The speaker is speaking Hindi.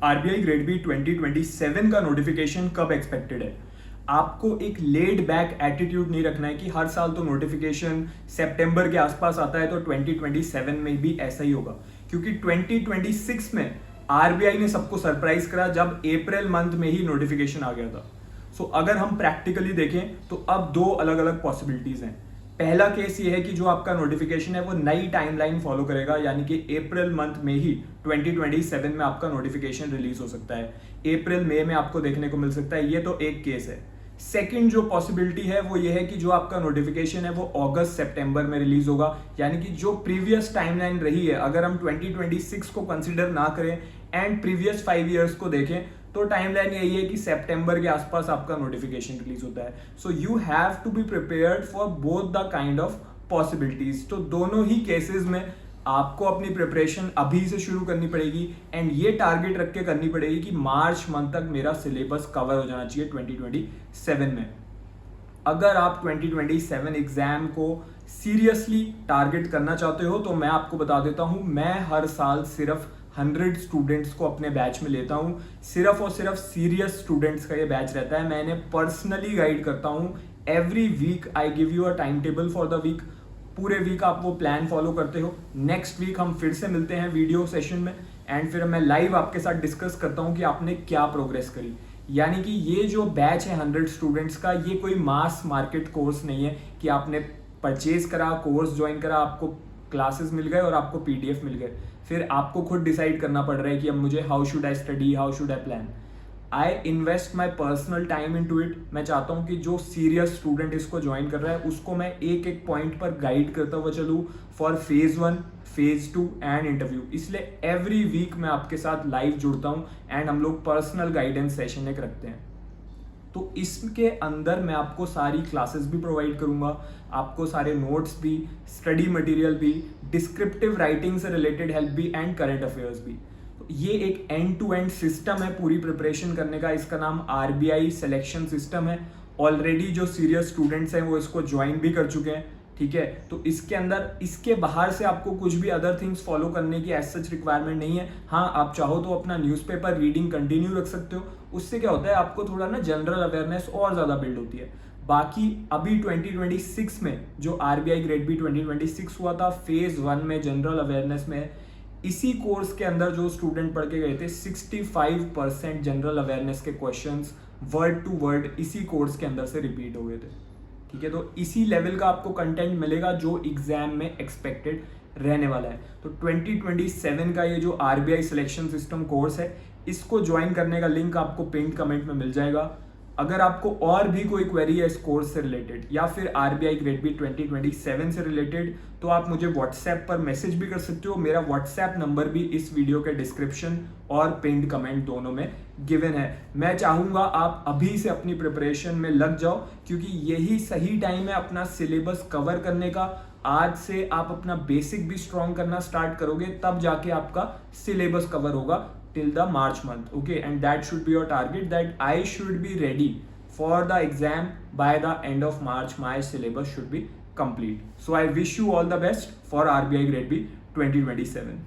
आरबीआई ग्रेड बी 2027 का नोटिफिकेशन कब एक्सपेक्टेड है? आपको एक लेड बैक एटीट्यूड नहीं रखना है कि हर साल तो नोटिफिकेशन सितंबर के आसपास आता है तो 2027 में भी ऐसा ही होगा, क्योंकि 2026 में आरबीआई ने सबको सरप्राइज करा जब अप्रैल मंथ में ही नोटिफिकेशन आ गया था। सो अगर हम प्रैक्टिकली देखें तो अब दो अलग अलग पॉसिबिलिटीज हैं। पहला केस ये है कि जो आपका नोटिफिकेशन है वो नई टाइमलाइन फॉलो करेगा, यानी कि अप्रैल मंथ में ही 2027 में आपका नोटिफिकेशन रिलीज हो सकता है, अप्रैल मई में आपको देखने को मिल सकता है। ये तो एक केस है। सेकंड जो पॉसिबिलिटी है वो ये है कि जो आपका नोटिफिकेशन है वो अगस्त सितंबर में रिलीज होगा, यानी कि जो प्रीवियस टाइमलाइन रही है, अगर हम 2026 को कंसिडर ना करें एंड प्रीवियस 5 ईयर्स को देखें तो टाइमलाइन यही है कि सितंबर के आसपास आपका नोटिफिकेशन रिलीज होता है। So you have to be prepared for both the kind of possibilities. तो दोनों ही केसेस में आपको अपनी प्रिपरेशन अभी से शुरू करनी पड़ेगी एंड ये टारगेट रख के करनी पड़ेगी कि मार्च मंथ तक मेरा सिलेबस कवर हो जाना चाहिए 2027 में। अगर आप 2027 एग्जाम को सीरियसली टारगेट करना चाहते हो तो मैं आपको बता देता हूं, मैं हर साल सिर्फ 100 स्टूडेंट्स को अपने बैच में लेता हूं। सिर्फ और सिर्फ सीरियस स्टूडेंट्स का ये बैच रहता है। मैं इन्हें पर्सनली गाइड करता हूं। Every week I give you a time table for the week. पूरे वीक आप वो प्लान फॉलो करते हो। नेक्स्ट वीक हम फिर से मिलते हैं वीडियो सेशन में एंड फिर मैं लाइव आपके साथ डिस्कस करता हूं कि आपने क्या प्रोग्रेस करी। यानी कि ये जो बैच है 100 स्टूडेंट्स का, ये कोई मास मार्केट कोर्स नहीं है कि आपने परचेज करा, कोर्स ज्वाइन करा, आपको क्लासेस मिल गए और आपको पीडीएफ मिल गए, फिर आपको खुद डिसाइड करना पड़ रहा है कि अब मुझे how should I study, how should I plan. I invest my personal time into it. मैं चाहता हूँ कि जो सीरियस स्टूडेंट इसको ज्वाइन कर रहा है उसको मैं एक एक पॉइंट पर गाइड करता हुआ चलूँ for phase 1, phase 2 and interview. इसलिए एवरी वीक मैं आपके साथ लाइव जुड़ता हूँ एंड हम लोग पर्सनल गाइडेंस सेशन एक रखते हैं। तो इसके अंदर मैं आपको सारी क्लासेस भी प्रोवाइड करूंगा, आपको सारे नोट्स भी, स्टडी मटेरियल भी, डिस्क्रिप्टिव राइटिंग से रिलेटेड हेल्प भी एंड करंट अफेयर्स भी। तो ये एक एंड टू एंड सिस्टम है पूरी प्रिपरेशन करने का। इसका नाम आरबीआई सिलेक्शन सिस्टम है। ऑलरेडी जो सीरियस स्टूडेंट्स हैं वो इसको ज्वाइन भी कर चुके हैं, ठीक है। तो इसके अंदर, इसके बाहर से आपको कुछ भी अदर थिंग्स फॉलो करने की एज सच रिक्वायरमेंट नहीं है। हाँ, आप चाहो तो अपना न्यूज़पेपर रीडिंग कंटिन्यू रख सकते हो। उससे क्या होता है, आपको थोड़ा ना जनरल अवेयरनेस और ज़्यादा बिल्ड होती है। बाकी अभी 2026 में जो आरबीआई ग्रेड बी 2026 हुआ था, फेज 1 में जनरल अवेयरनेस में, इसी कोर्स के अंदर जो स्टूडेंट पढ़ के गए थे 65% जनरल अवेयरनेस के क्वेश्चंस वर्ड टू वर्ड इसी कोर्स के अंदर से रिपीट हो गए थे, ठीक है। तो इसी लेवल का आपको कंटेंट मिलेगा जो एग्जाम में एक्सपेक्टेड रहने वाला है। तो 2027 का ये जो आरबीआई सिलेक्शन सिस्टम कोर्स है, इसको ज्वाइन करने का लिंक आपको पिन कमेंट में मिल जाएगा। अगर आपको और भी कोई क्वेरी है इस कोर्स से रिलेटेड या फिर आरबीआई ग्रेड बी 2027 से रिलेटेड, तो आप मुझे व्हाट्सएप पर मैसेज भी कर सकते हो। मेरा व्हाट्सएप नंबर भी इस वीडियो के डिस्क्रिप्शन और पिन्ड कमेंट दोनों में गिवन है। मैं चाहूँगा आप अभी से अपनी प्रिपरेशन में लग जाओ, क्योंकि यही सही टाइम है अपना सिलेबस कवर करने का। आज से आप अपना बेसिक भी स्ट्रॉन्ग करना स्टार्ट करोगे, तब जाके आपका सिलेबस कवर होगा till the March month, okay, and that should be your target, that I should be ready for the exam by the end of March. My syllabus should be complete. So I wish you all the best for RBI Grade B 2027.